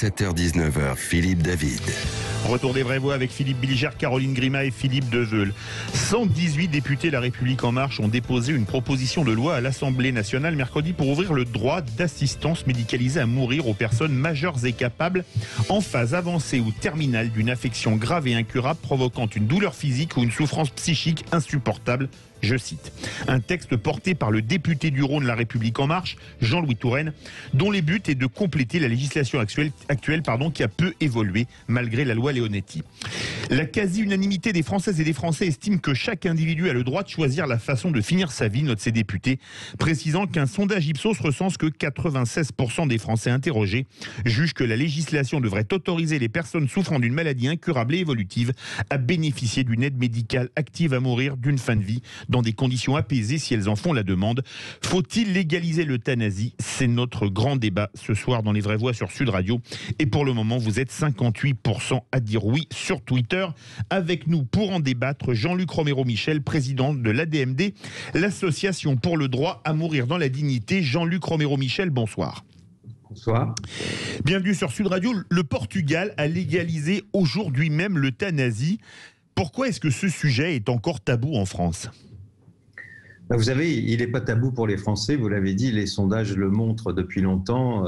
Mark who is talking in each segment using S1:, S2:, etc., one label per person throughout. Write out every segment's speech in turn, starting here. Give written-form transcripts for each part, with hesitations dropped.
S1: 7h-19h, Philippe David.
S2: Retour des vraies voix avec Philippe Bilger, Caroline Grima et Philippe Deveul. 118 députés La République En Marche ont déposé une proposition de loi à l'Assemblée nationale mercredi pour ouvrir le droit d'assistance médicalisée à mourir aux personnes majeures et capables en phase avancée ou terminale d'une affection grave et incurable provoquant une douleur physique ou une souffrance psychique insupportable. Je cite, un texte porté par le député du Rhône La République En Marche, Jean-Louis Touraine, dont le but est de compléter la législation actuelle qui a peu évolué malgré la loi Leonetti. La quasi-unanimité des Françaises et des Français estime que chaque individu a le droit de choisir la façon de finir sa vie, notent ces députés, précisant qu'un sondage Ipsos recense que 96% des Français interrogés jugent que la législation devrait autoriser les personnes souffrant d'une maladie incurable et évolutive à bénéficier d'une aide médicale active à mourir d'une fin de vie dans des conditions apaisées si elles en font la demande. Faut-il légaliser l'euthanasie? C'est notre grand débat ce soir dans Les Vraies Voix sur Sud Radio. Et pour le moment, vous êtes 58% à dire oui sur Twitter. Avec nous pour en débattre, Jean-Luc Romero-Michel, président de l'ADMD, l'association pour le droit à mourir dans la dignité. Jean-Luc Romero-Michel, bonsoir.
S3: Bonsoir.
S2: Bienvenue sur Sud Radio. Le Portugal a légalisé aujourd'hui même l'euthanasie. Pourquoi est-ce que ce sujet est encore tabou en France ?
S3: Vous savez, il n'est pas tabou pour les Français, vous l'avez dit, les sondages le montrent depuis longtemps.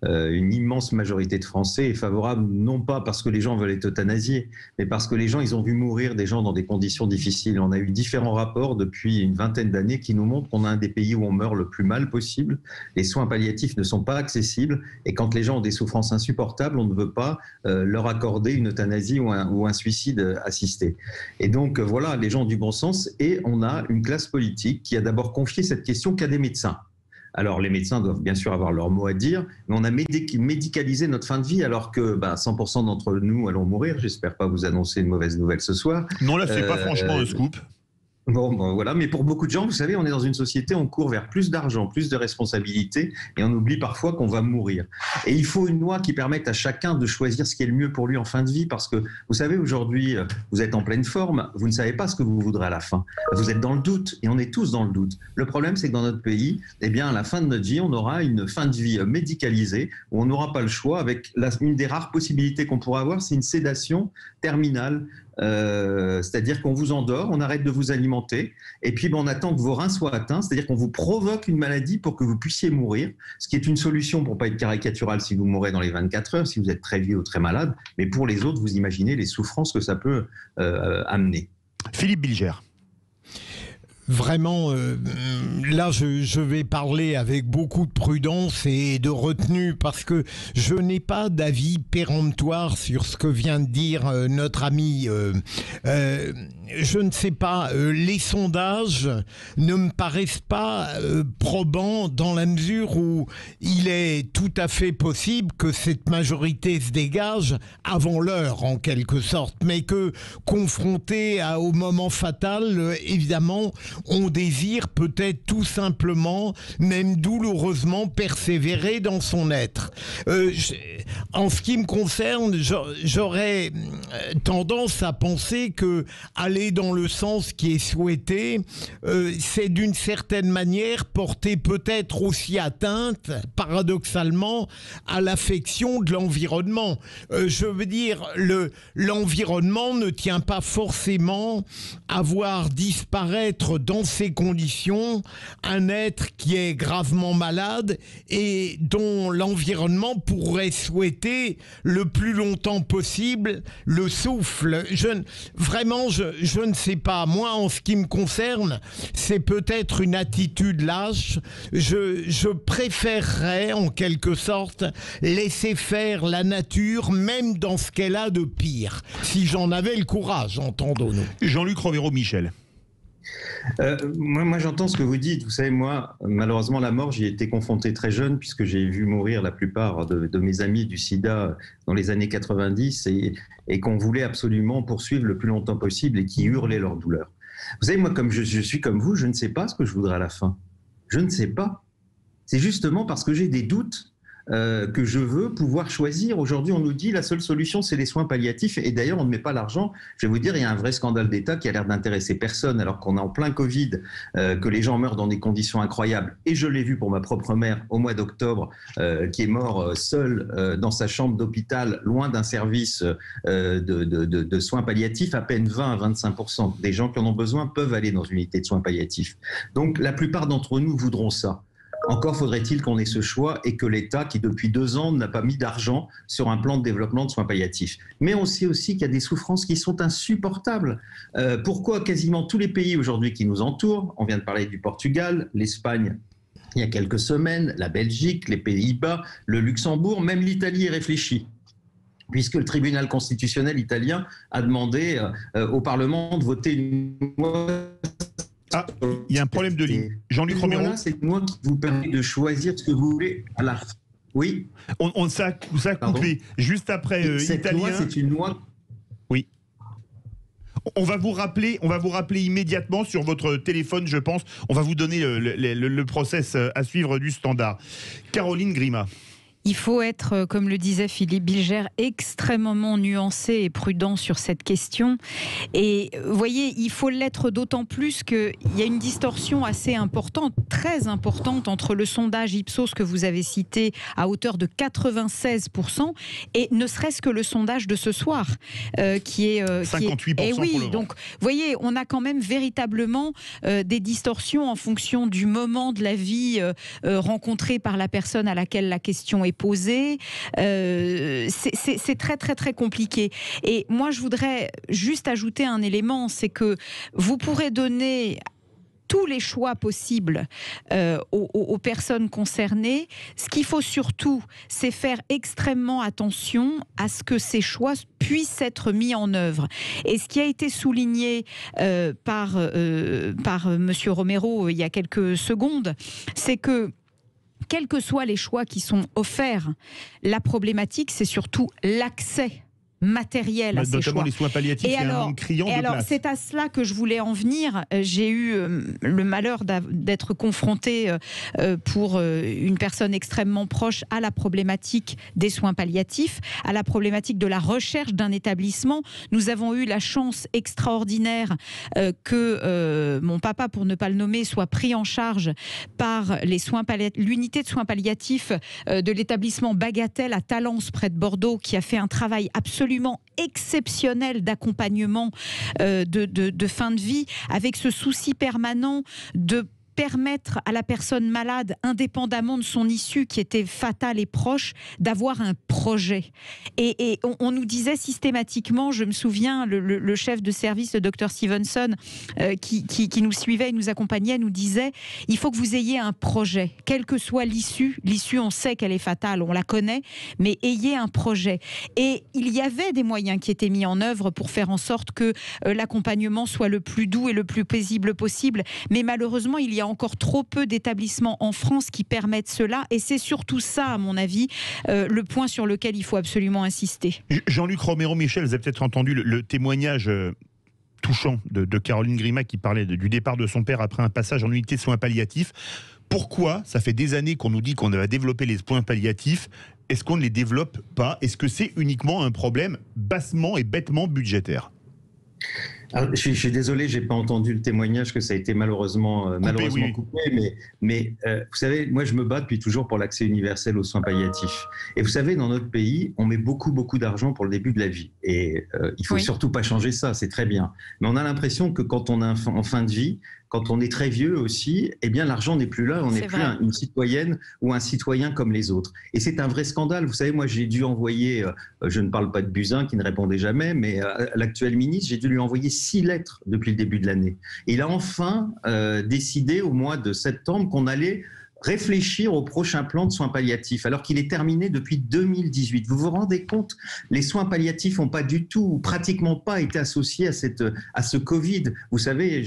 S3: Une immense majorité de Français est favorable, non pas parce que les gens veulent être euthanasiés, mais parce que les gens, ils ont vu mourir des gens dans des conditions difficiles. On a eu différents rapports depuis une vingtaine d'années qui nous montrent qu'on a un des pays où on meurt le plus mal possible. Les soins palliatifs ne sont pas accessibles et quand les gens ont des souffrances insupportables, on ne veut pas leur accorder une euthanasie ou un suicide assisté. Et donc voilà, les gens ont du bon sens et on a une classe politique qui a d'abord confié cette question qu'à des médecins. Alors, les médecins doivent bien sûr avoir leur mot à dire, mais on a médicalisé notre fin de vie alors que 100% d'entre nous allons mourir. J'espère pas vous annoncer une mauvaise nouvelle ce soir.
S2: Non, là, c'est pas franchement un scoop.
S3: Bon, voilà, mais pour beaucoup de gens, vous savez, on est dans une société, on court vers plus d'argent, plus de responsabilités, et on oublie parfois qu'on va mourir. Et il faut une loi qui permette à chacun de choisir ce qui est le mieux pour lui en fin de vie, parce que, vous savez, aujourd'hui, vous êtes en pleine forme, vous ne savez pas ce que vous voudrez à la fin. Vous êtes dans le doute, et on est tous dans le doute. Le problème, c'est que dans notre pays, eh bien, à la fin de notre vie, on aura une fin de vie médicalisée, où on n'aura pas le choix, avec une des rares possibilités qu'on pourra avoir, c'est une sédation terminale. C'est-à-dire qu'on vous endort, on arrête de vous alimenter, et puis on attend que vos reins soient atteints, c'est-à-dire qu'on vous provoque une maladie pour que vous puissiez mourir, ce qui est une solution pour ne pas être caricatural si vous mourrez dans les 24 heures, si vous êtes très vieux ou très malade, mais pour les autres, vous imaginez les souffrances que ça peut amener.
S2: Philippe Bilger.
S4: Vraiment, là, je vais parler avec beaucoup de prudence et de retenue parce que je n'ai pas d'avis péremptoire sur ce que vient de dire notre ami. Je ne sais pas, les sondages ne me paraissent pas probants dans la mesure où il est tout à fait possible que cette majorité se dégage avant l'heure, en quelque sorte, mais que confronté au moment fatal, évidemment, on désire peut-être tout simplement, même douloureusement, persévérer dans son être. En ce qui me concerne, j'aurais tendance à penser que aller dans le sens qui est souhaité, c'est d'une certaine manière porter peut-être aussi atteinte, paradoxalement, à l'affection de l'environnement. Je veux dire, l'environnement ne tient pas forcément à voir disparaître dans ces conditions un être qui est gravement malade et dont l'environnement pourrait souhaiter le plus longtemps possible le souffle. Vraiment, je ne sais pas. Moi, en ce qui me concerne, c'est peut-être une attitude lâche. Je préférerais, en quelque sorte, laisser faire la nature, même dans ce qu'elle a de pire, si j'en avais le courage, entendons-nous.
S2: Jean-Luc Romero-Michel.
S3: Moi, j'entends ce que vous dites. Vous savez, moi, malheureusement, la mort, j'y ai été confronté très jeune puisque j'ai vu mourir la plupart de mes amis du sida dans les années 90 et qu'on voulait absolument poursuivre le plus longtemps possible et qui hurlaient leur douleur. Vous savez, moi, comme je suis comme vous, je ne sais pas ce que je voudrais à la fin. Je ne sais pas. C'est justement parce que j'ai des doutes que je veux pouvoir choisir. Aujourd'hui, on nous dit la seule solution, c'est les soins palliatifs. Et d'ailleurs, on ne met pas l'argent. Je vais vous dire, il y a un vrai scandale d'État qui a l'air d'intéresser personne, alors qu'on est en plein Covid, que les gens meurent dans des conditions incroyables. Et je l'ai vu pour ma propre mère au mois d'octobre, qui est mort seule dans sa chambre d'hôpital, loin d'un service de soins palliatifs. À peine 20 à 25% des gens qui en ont besoin peuvent aller dans une unité de soins palliatifs. Donc, la plupart d'entre nous voudront ça. Encore faudrait-il qu'on ait ce choix et que l'État, qui depuis 2 ans n'a pas mis d'argent sur un plan de développement de soins palliatifs. Mais on sait aussi qu'il y a des souffrances qui sont insupportables. Pourquoi quasiment tous les pays aujourd'hui qui nous entourent, on vient de parler du Portugal, l'Espagne, il y a quelques semaines, la Belgique, les Pays-Bas, le Luxembourg, même l'Italie y réfléchit, puisque le tribunal constitutionnel italien a demandé au Parlement de voter une loi.
S2: Ah, il y a un problème de ligne. Jean-Luc Romero.
S3: C'est une loi qui vous permet de choisir ce que vous voulez à la fin. Oui.
S2: Ça a coupé juste après
S3: cette
S2: italien.
S3: Loi, c'est une loi.
S2: Oui. On va vous rappeler immédiatement sur votre téléphone, je pense. On va vous donner le process à suivre du Standard. Caroline Grima.
S5: Il faut être, comme le disait Philippe Bilger, extrêmement nuancé et prudent sur cette question. Et vous voyez, il faut l'être d'autant plus qu'il y a une distorsion assez importante, très importante, entre le sondage Ipsos que vous avez cité à hauteur de 96% et ne serait-ce que le sondage de ce soir, qui est
S2: 58%.
S5: Et oui,
S2: pour le
S5: donc vous voyez, on a quand même véritablement des distorsions en fonction du moment de la vie rencontré par la personne à laquelle la question est posée. C'est très très très compliqué. Et moi je voudrais juste ajouter un élément, c'est que vous pourrez donner tous les choix possibles aux personnes concernées. Ce qu'il faut surtout, c'est faire extrêmement attention à ce que ces choix puissent être mis en œuvre. Et ce qui a été souligné par Monsieur Romero il y a quelques secondes, c'est que quels que soient les choix qui sont offerts, la problématique, c'est surtout l'accès matériel à ces choix.
S2: Notamment les soins palliatifs, il y a un manque criant de place.
S5: C'est à cela que je voulais en venir. J'ai eu le malheur d'être confrontée pour une personne extrêmement proche à la problématique des soins palliatifs, à la problématique de la recherche d'un établissement. Nous avons eu la chance extraordinaire que mon papa, pour ne pas le nommer, soit pris en charge par l'unité de soins palliatifs de l'établissement Bagatelle à Talence, près de Bordeaux, qui a fait un travail absolument exceptionnel d'accompagnement de fin de vie, avec ce souci permanent de permettre à la personne malade, indépendamment de son issue qui était fatale et proche, d'avoir un projet. Et on nous disait systématiquement, je me souviens, le chef de service, le Dr Stevenson, qui nous suivait et nous accompagnait, nous disait, il faut que vous ayez un projet, quelle que soit l'issue. L'issue, on sait qu'elle est fatale, on la connaît, mais ayez un projet. Et il y avait des moyens qui étaient mis en œuvre pour faire en sorte que l'accompagnement soit le plus doux et le plus paisible possible. Mais malheureusement, il y a encore trop peu d'établissements en France qui permettent cela, et c'est surtout ça, à mon avis, le point sur lequel il faut absolument insister.
S2: Jean-Luc Romero-Michel, vous avez peut-être entendu le témoignage touchant de Caroline Grima qui parlait du départ de son père après un passage en unité de soins palliatifs. Pourquoi ça fait des années qu'on nous dit qu'on va développer les soins palliatifs? Est-ce qu'on ne les développe pas? Est-ce que c'est uniquement un problème bassement et bêtement budgétaire?
S3: Alors, je suis désolé, j'ai pas entendu le témoignage, que ça a été malheureusement coupé, mais vous savez, moi je me bats depuis toujours pour l'accès universel aux soins palliatifs. Et vous savez, dans notre pays, on met beaucoup d'argent pour le début de la vie. Et il faut surtout pas changer ça, c'est très bien. Mais on a l'impression que quand on est en fin de vie, quand on est très vieux aussi, eh bien l'argent n'est plus là, on n'est plus une citoyenne ou un citoyen comme les autres. Et c'est un vrai scandale. Vous savez, moi j'ai dû envoyer, je ne parle pas de Buzyn qui ne répondait jamais, mais l'actuel ministre, j'ai dû lui envoyer 6 lettres depuis le début de l'année. Et il a enfin décidé au mois de septembre qu'on allait réfléchir au prochain plan de soins palliatifs, alors qu'il est terminé depuis 2018. Vous vous rendez compte? Les soins palliatifs n'ont pas du tout, ou pratiquement pas, été associés à ce Covid. Vous savez,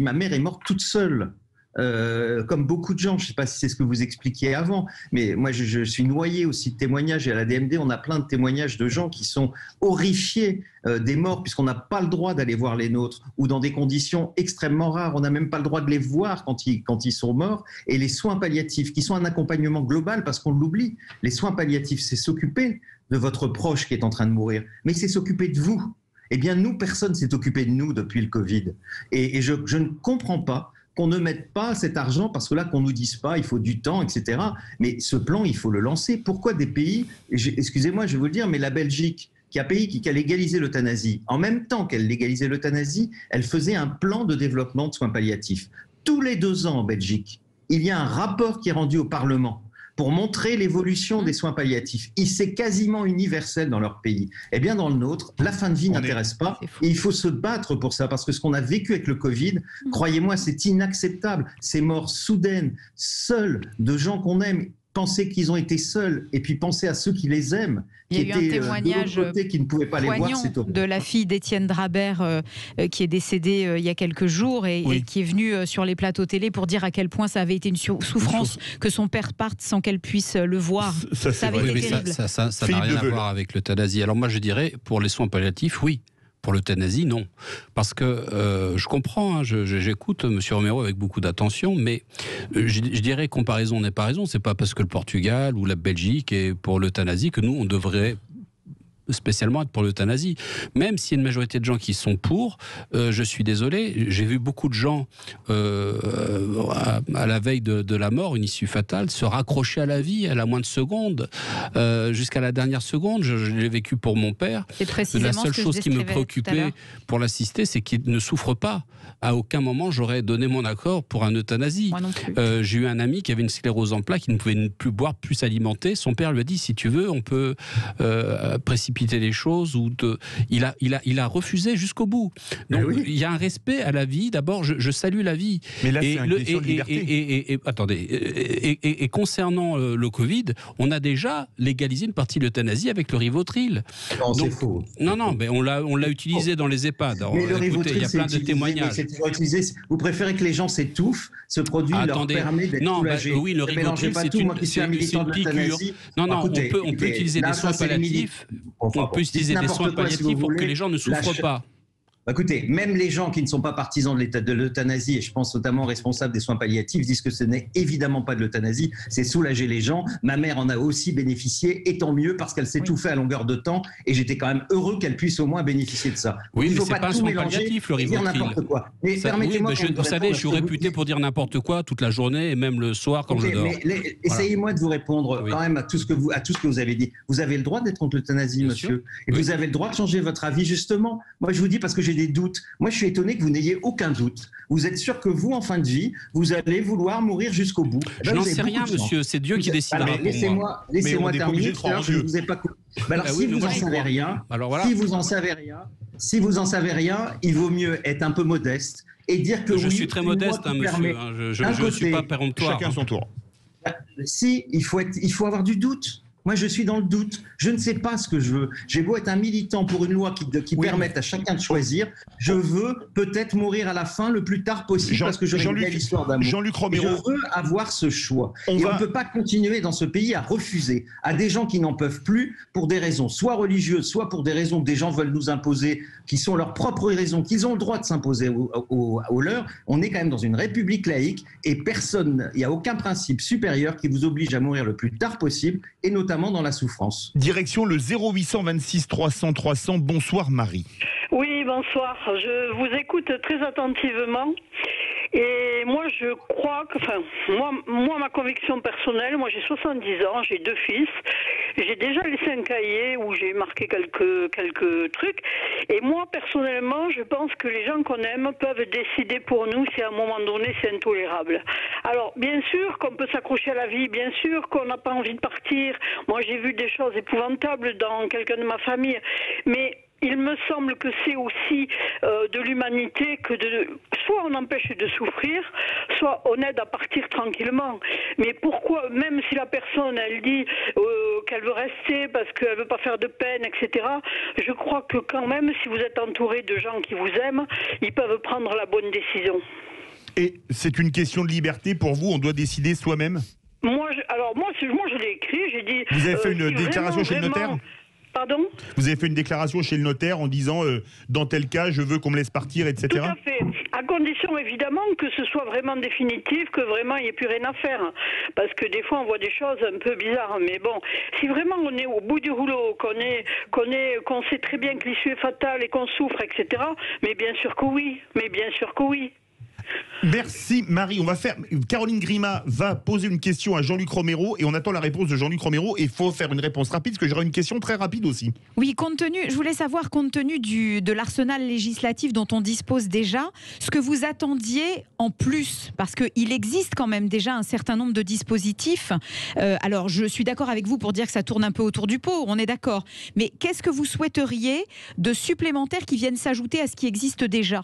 S3: ma mère est morte toute seule comme beaucoup de gens. Je ne sais pas si c'est ce que vous expliquiez avant, mais moi je suis noyé aussi de témoignages, et à la DMD on a plein de témoignages de gens qui sont horrifiés des morts, puisqu'on n'a pas le droit d'aller voir les nôtres, ou dans des conditions extrêmement rares, on n'a même pas le droit de les voir quand ils sont morts. Et les soins palliatifs, qui sont un accompagnement global, parce qu'on l'oublie, les soins palliatifs, c'est s'occuper de votre proche qui est en train de mourir, mais c'est s'occuper de vous. Eh bien, nous, personne s'est occupé de nous depuis le Covid. Et je ne comprends pas qu'on ne mette pas cet argent, parce que là, qu'on ne nous dise pas, il faut du temps, etc. Mais ce plan, il faut le lancer. Pourquoi des pays, excusez-moi, je vais vous le dire, mais la Belgique, qui a légalisé l'euthanasie, en même temps qu'elle légalisait l'euthanasie, elle faisait un plan de développement de soins palliatifs. Tous les 2 ans en Belgique, il y a un rapport qui est rendu au Parlement pour montrer l'évolution des soins palliatifs. C'est quasiment universel dans leur pays. Eh bien, dans le nôtre, la fin de vie n'intéresse pas. Et il faut se battre pour ça, parce que ce qu'on a vécu avec le Covid, croyez-moi, c'est inacceptable. Ces morts soudaines, seules, de gens qu'on aime. Penser qu'ils ont été seuls, et puis penser à ceux qui les aiment, qui étaient de l'autre côté, qui ne pouvaient pas les voir, c'est horrible.
S5: De la fille d'Étienne Drabert, qui est décédée il y a quelques jours, et qui est venue sur les plateaux télé pour dire à quel point ça avait été une souffrance que son père parte sans qu'elle puisse le voir. Ça avait été terrible.
S6: Ça n'a rien à voir avec l'euthanasie. Alors moi je dirais, pour les soins palliatifs, oui. Pour l'euthanasie, non. Parce que je comprends, j'écoute M. Romero avec beaucoup d'attention, mais je dirais comparaison n'est pas raison. C'est pas parce que le Portugal ou la Belgique est pour l'euthanasie que nous, on devrait spécialement être pour l'euthanasie. Même s'il y a une majorité de gens qui sont pour, je suis désolé, j'ai vu beaucoup de gens à la veille de la mort, une issue fatale, se raccrocher à la vie à la moindre seconde, jusqu'à la dernière seconde. Je l'ai vécu pour mon père. La seule chose qui me préoccupait pour l'assister, c'est qu'il ne souffre pas. À aucun moment, j'aurais donné mon accord pour un euthanasie.
S5: Moi non plus.
S6: J'ai eu un ami qui avait une sclérose en plaques, qui ne pouvait plus boire, plus s'alimenter. Son père lui a dit, si tu veux, on peut précipiter les choses, il a refusé jusqu'au bout. Donc il y a un respect à la vie. D'abord, je salue la vie.
S2: Mais là, c'est une question de liberté.
S6: Et concernant le Covid, on a déjà légalisé une partie de l'euthanasie avec le Rivotril.
S3: Non, c'est faux.
S6: Non, mais on l'a utilisé dans les EHPAD. Alors,
S3: mais le Rivotril,
S6: il y a plein de témoignages.
S3: Vous préférez que les gens s'étouffent? Ce produit leur permet d'être soulagés.
S6: Oui, le Rivotril, c'est une piqûre. Non, on peut utiliser des soins palliatifs. On peut utiliser des soins palliatifs pour que les gens ne souffrent pas.
S3: Écoutez, même les gens qui ne sont pas partisans de l'euthanasie, et je pense notamment aux responsables des soins palliatifs, disent que ce n'est évidemment pas de l'euthanasie, c'est soulager les gens. Ma mère en a aussi bénéficié, et tant mieux, parce qu'elle s'est tout fait à longueur de temps, et j'étais quand même heureux qu'elle puisse au moins bénéficier de ça.
S6: Oui, mais c'est pas un soin palliatif, le Rivotril.
S3: Mais permettez-moi.
S6: Vous savez, je suis réputé pour dire n'importe quoi toute la journée, et même le soir quand je dors.
S3: Essayez-moi de vous répondre quand même à tout ce que vous avez dit. Vous avez le droit d'être contre l'euthanasie, monsieur, et vous avez le droit de changer votre avis, justement. Moi, je vous dis, parce que j'ai des doutes. Moi, je suis étonné que vous n'ayez aucun doute. Vous êtes sûr que vous, en fin de vie, vous allez vouloir mourir jusqu'au bout.
S6: Je n'en sais rien, monsieur. C'est Dieu qui décidera pour moi.
S3: Laissez-moi terminer. Je ne vous ai pas coupé. Alors, si vous n'en savez rien, si vous en savez rien, il vaut mieux être un peu modeste et dire que
S6: je suis très modeste, monsieur. Je ne suis pas péremptoire.
S2: Chacun son tour.
S3: Si, il faut avoir du doute. Moi, je suis dans le doute. Je ne sais pas ce que je veux. J'ai beau être un militant pour une loi qui permette à chacun de choisir. Je veux peut-être mourir à la fin le plus tard possible parce que j'ai une belle histoire d'amour.
S2: Jean-Luc Romero.
S3: Je veux avoir ce choix. On ne peut pas continuer dans ce pays à refuser à des gens qui n'en peuvent plus pour des raisons soit religieuses, soit pour des raisons que des gens veulent nous imposer, qui sont leurs propres raisons, qu'ils ont le droit de s'imposer aux leurs. On est quand même dans une république laïque et personne, il n'y a aucun principe supérieur qui vous oblige à mourir le plus tard possible et notamment dans la souffrance.
S2: Direction le 0826 300 300. Bonsoir Marie.
S7: Oui, bonsoir. Je vous écoute très attentivement. Et moi, je crois que, moi, ma conviction personnelle, moi j'ai 70 ans, j'ai 2 fils, j'ai déjà laissé un cahier où j'ai marqué quelques trucs. Et moi, personnellement, je pense que les gens qu'on aime peuvent décider pour nous si à un moment donné c'est intolérable. Alors, bien sûr qu'on peut s'accrocher à la vie, bien sûr qu'on n'a pas envie de partir. Moi, j'ai vu des choses épouvantables dans quelqu'un de ma famille, mais il me semble que c'est aussi de l'humanité que soit on empêche de souffrir, soit on aide à partir tranquillement. Mais pourquoi, même si la personne, elle dit qu'elle veut rester parce qu'elle veut pas faire de peine, etc., je crois que quand même, si vous êtes entouré de gens qui vous aiment, ils peuvent prendre la bonne décision.
S2: Et c'est une question de liberté pour vous, on doit décider soi-même?
S7: Moi, je l'ai écrit, j'ai dit...
S2: Vous avez fait une déclaration chez le notaire?
S7: Pardon?
S2: Vous avez fait une déclaration chez le notaire en disant dans tel cas je veux qu'on me laisse partir, etc.
S7: Tout à fait, à condition évidemment que ce soit vraiment définitif, que vraiment il n'y ait plus rien à faire, parce que des fois on voit des choses un peu bizarres, mais bon, si vraiment on est au bout du rouleau, qu'on sait très bien que l'issue est fatale et qu'on souffre, etc., mais bien sûr que oui,
S2: Merci Marie, Caroline Grima va poser une question à Jean-Luc Romero et on attend la réponse de Jean-Luc Romero et il faut faire une réponse rapide parce que j'aurai une question très rapide aussi.
S5: Oui, je voulais savoir, compte tenu de l'arsenal législatif dont on dispose déjà, ce que vous attendiez en plus, parce qu'il existe quand même déjà un certain nombre de dispositifs. Alors je suis d'accord avec vous pour dire que ça tourne un peu autour du pot, on est d'accord, mais qu'est-ce que vous souhaiteriez de supplémentaire qui viennent s'ajouter à ce qui existe déjà ?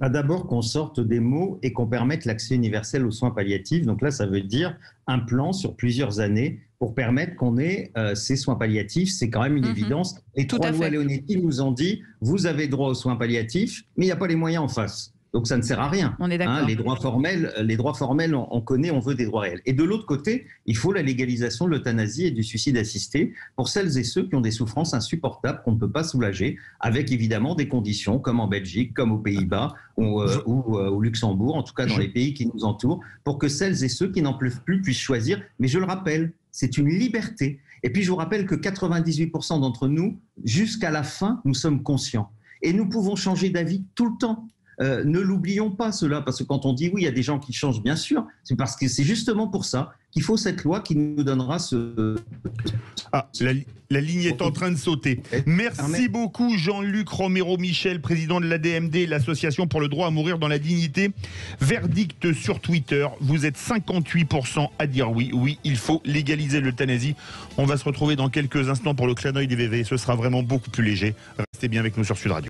S3: D'abord qu'on sorte des mots et qu'on permette l'accès universel aux soins palliatifs. Donc là, ça veut dire un plan sur plusieurs années pour permettre qu'on ait ces soins palliatifs. C'est quand même une évidence. Les trois lois Leonetti nous ont dit, vous avez droit aux soins palliatifs, mais il n'y a pas les moyens en face. Donc ça ne sert à rien.
S5: On est d'accord.
S3: Les droits formels, on connaît, on veut des droits réels. Et de l'autre côté, il faut la légalisation de l'euthanasie et du suicide assisté pour celles et ceux qui ont des souffrances insupportables qu'on ne peut pas soulager, avec évidemment des conditions comme en Belgique, comme aux Pays-Bas ou au Luxembourg, en tout cas dans les pays qui nous entourent, pour que celles et ceux qui n'en peuvent plus puissent choisir. Mais je le rappelle, c'est une liberté. Et puis je vous rappelle que 98% d'entre nous, jusqu'à la fin, nous sommes conscients. Et nous pouvons changer d'avis tout le temps. Ne l'oublions pas cela, parce que quand on dit oui, il y a des gens qui changent, bien sûr, c'est parce que c'est justement pour ça qu'il faut cette loi qui nous donnera ce...
S2: La ligne est en train de sauter. Merci beaucoup Jean-Luc Romero Michel, président de l'ADMD, l'association pour le droit à mourir dans la dignité. Verdict sur Twitter, vous êtes 58% à dire oui, il faut légaliser l'euthanasie. On va se retrouver dans quelques instants pour le clin d'œil des VV, ce sera vraiment beaucoup plus léger. Restez bien avec nous sur Sud Radio.